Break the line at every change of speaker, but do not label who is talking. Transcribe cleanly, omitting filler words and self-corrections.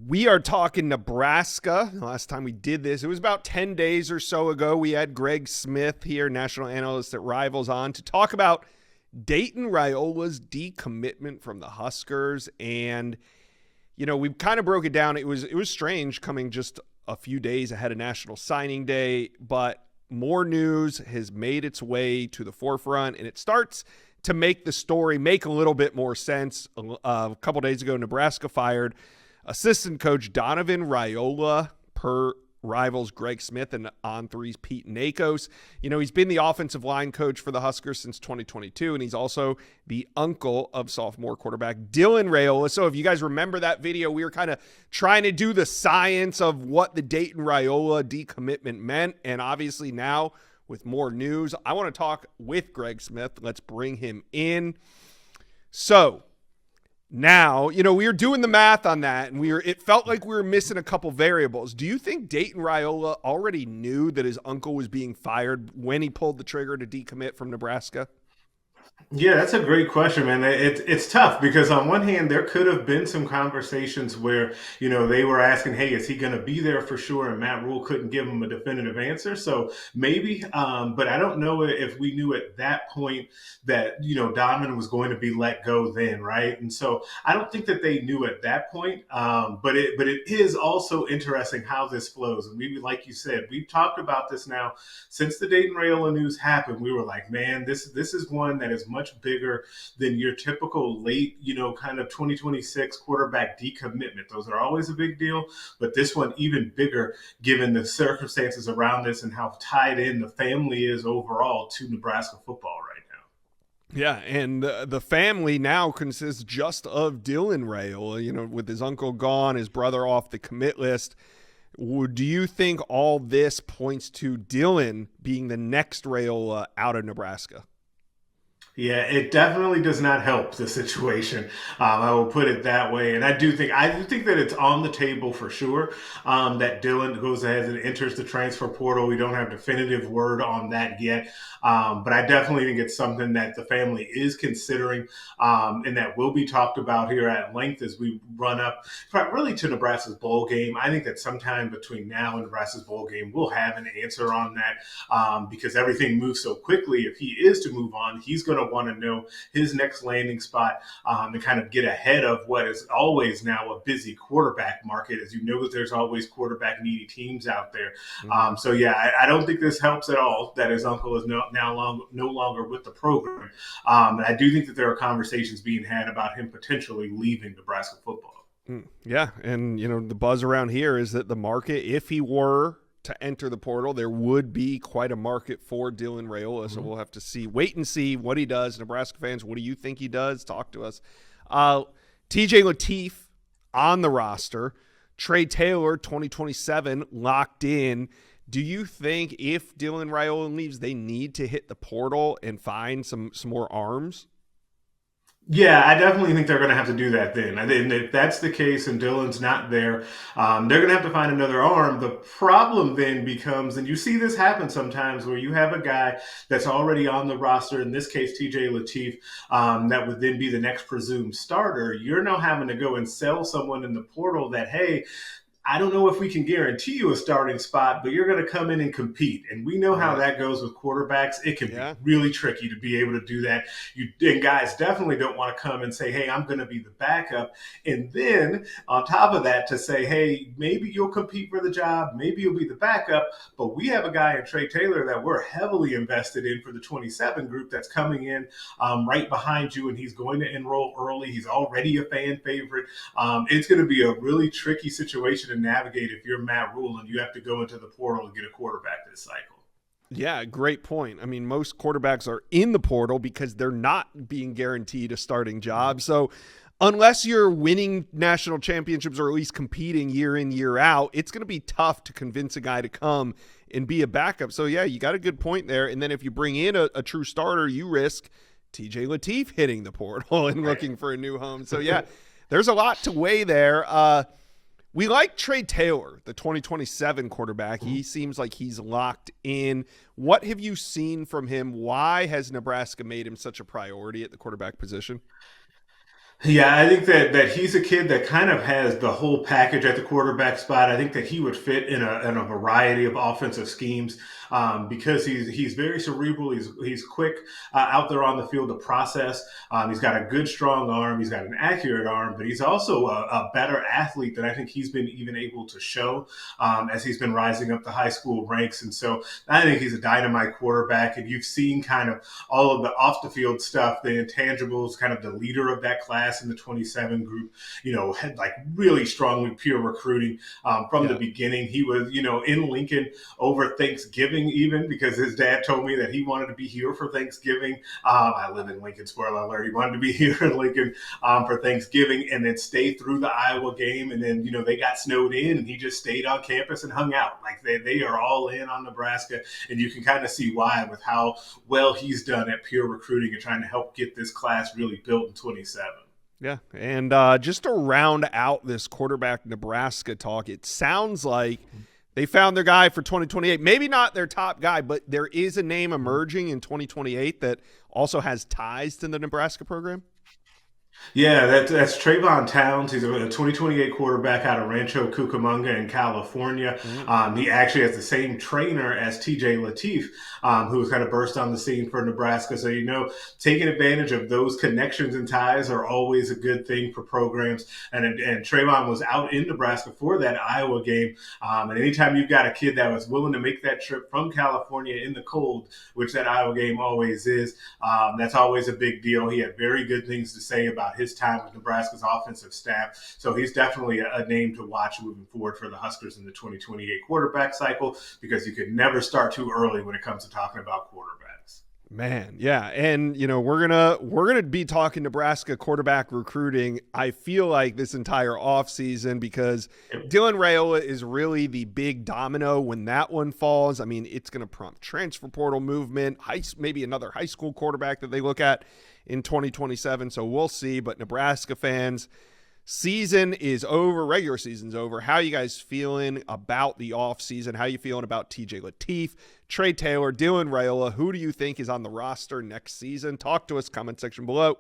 We are talking Nebraska. The last time we did this, it was about 10 days or so ago. We had Greg Smith here, national analyst at Rivals, on to talk about Dayton Raiola's decommitment from the Huskers. And, you know, we kind of broke it down. It was strange coming just a few days ahead of National Signing Day, but more news has made its way to the forefront, and it starts to make the story make a little bit more sense. A couple days ago, Nebraska fired assistant coach Donovan Raiola, per Rivals Greg Smith and On3's Pete Nakos. You know, he's been the offensive line coach for the Huskers since 2022, and he's also the uncle of sophomore quarterback Dylan Raiola. So if you guys remember that video, we were kind of trying to do the science of what the Dayton Raiola decommitment meant, and obviously now with more news, I want to talk with Greg Smith. Let's bring him in. So now, you know, we were doing the math on that, and it felt like we were missing a couple variables. Do you think Dayton Raiola already knew that his uncle was being fired when he pulled the trigger to decommit from Nebraska?
Yeah, that's a great question, man. It's tough because on one hand, there could have been some conversations where, they were asking, hey, is he going to be there for sure? And Matt Rule couldn't give him a definitive answer. So maybe, but I don't know if we knew at that point that, Donovan was going to be let go then, right? And so I don't think that they knew at that point. But it is also interesting how this flows. And like you said, we've talked about this now since the Dayton Raiola news happened. We were like, man, this is one that is much bigger than your typical late, kind of 2026 quarterback decommitment. Those are always a big deal, but this one even bigger given the circumstances around this and how tied in the family is overall to Nebraska football right now.
Yeah, and the family now consists just of Dylan Raiola, with his uncle gone, his brother off the commit list. Do you think all this points to Dylan being the next Raiola out of Nebraska?
Yeah, it definitely does not help the situation. I will put it that way, and I do think that it's on the table for sure. That Dylan goes ahead and enters the transfer portal. We don't have definitive word on that yet, but I definitely think it's something that the family is considering, and that will be talked about here at length as we run up, really to Nebraska's bowl game. I think that sometime between now and Nebraska's bowl game, we'll have an answer on that, because everything moves so quickly. If he is to move on, he's going to want to know his next landing spot, and kind of get ahead of what is always now a busy quarterback market. As you know, there's always quarterback needy teams out there. So yeah, I don't think this helps at all that his uncle is no longer with the program. And I do think that there are conversations being had about him potentially leaving Nebraska football.
Yeah, and the buzz around here is that the market, if he were to enter the portal, there would be quite a market for Dylan Raiola. So we'll have to wait and see what he does. Nebraska fans, what do you think he does? Talk to us. TJ Lateef on the roster. Trae Taylor, 2027, locked in. Do you think if Dylan Raiola leaves, they need to hit the portal and find some more arms?
Yeah, I definitely think they're going to have to do that then. And if that's the case and Dylan's not there, they're going to have to find another arm. The problem then becomes, and you see this happen sometimes, where you have a guy that's already on the roster, in this case, TJ Lateef, that would then be the next presumed starter. You're now having to go and sell someone in the portal that, hey, I don't know if we can guarantee you a starting spot, but you're going to come in and compete. And we know how that goes with quarterbacks. It can be really tricky to be able to do that. And guys definitely don't want to come and say, hey, I'm going to be the backup. And then on top of that, to say, hey, maybe you'll compete for the job. Maybe you'll be the backup. But we have a guy in Trae Taylor that we're heavily invested in for the 27 group that's coming in right behind you. And he's going to enroll early. He's already a fan favorite. It's going to be a really tricky situation to navigate if you're Matt Rule and you have to go into the portal to get a quarterback this cycle.
Yeah, great point. I mean, most quarterbacks are in the portal because they're not being guaranteed a starting job. So unless you're winning national championships or at least competing year in, year out, it's going to be tough to convince a guy to come and be a backup. So yeah, you got a good point there. And then if you bring in a true starter, you risk TJ Lateef hitting the portal and looking for a new home. So yeah, there's a lot to weigh there. We like Trae Taylor, the 2027 quarterback. He seems like he's locked in. What have you seen from him? Why has Nebraska made him such a priority at the quarterback position?
Yeah, I think that he's a kid that kind of has the whole package at the quarterback spot. I think that he would fit in a variety of offensive schemes because he's very cerebral. He's quick out there on the field to process. He's got a good strong arm. He's got an accurate arm, but he's also a better athlete than I think he's been even able to show as he's been rising up the high school ranks. And so I think he's a dynamite quarterback. And you've seen kind of all of the off the field stuff, the intangibles, kind of the leader of that class in the 27 group, had like really strongly peer recruiting from the
Yeah.
beginning. He was, in Lincoln over Thanksgiving, even because his dad told me that he wanted to be here for Thanksgiving. I live in Lincoln, spoiler alert. He wanted to be here in Lincoln for Thanksgiving and then stay through the Iowa game. And then, they got snowed in and he just stayed on campus and hung out. Like they are all in on Nebraska. And you can kind of see why with how well he's done at peer recruiting and trying to help get this class really built in 27.
Yeah. And just to round out this quarterback Nebraska talk, it sounds like they found their guy for 2028. Maybe not their top guy, but there is a name emerging in 2028 that also has ties to the Nebraska program.
Yeah, that's Trayvon Towns. He's a 2028 quarterback out of Rancho Cucamonga in California. He actually has the same trainer as TJ Lateef, who's kind of burst on the scene for Nebraska. So, taking advantage of those connections and ties are always a good thing for programs. And Trayvon was out in Nebraska for that Iowa game. And anytime you've got a kid that was willing to make that trip from California in the cold, which that Iowa game always is, that's always a big deal. He had very good things to say about his time with Nebraska's offensive staff. So he's definitely a name to watch moving forward for the Huskers in the 2028 quarterback cycle because you could never start too early when it comes to talking about quarterbacks.
Man, yeah. And we're gonna be talking Nebraska quarterback recruiting, I feel like, this entire offseason because Dylan Raiola is really the big domino when that one falls. I mean, it's gonna prompt transfer portal movement, maybe another high school quarterback that they look at in 2027. So we'll see. But Nebraska fans, season is over. Regular season's over. How are you guys feeling about the offseason? How are you feeling about TJ Lateef, Trae Taylor, Dylan Raiola? Who do you think is on the roster next season? Talk to us, comment section below.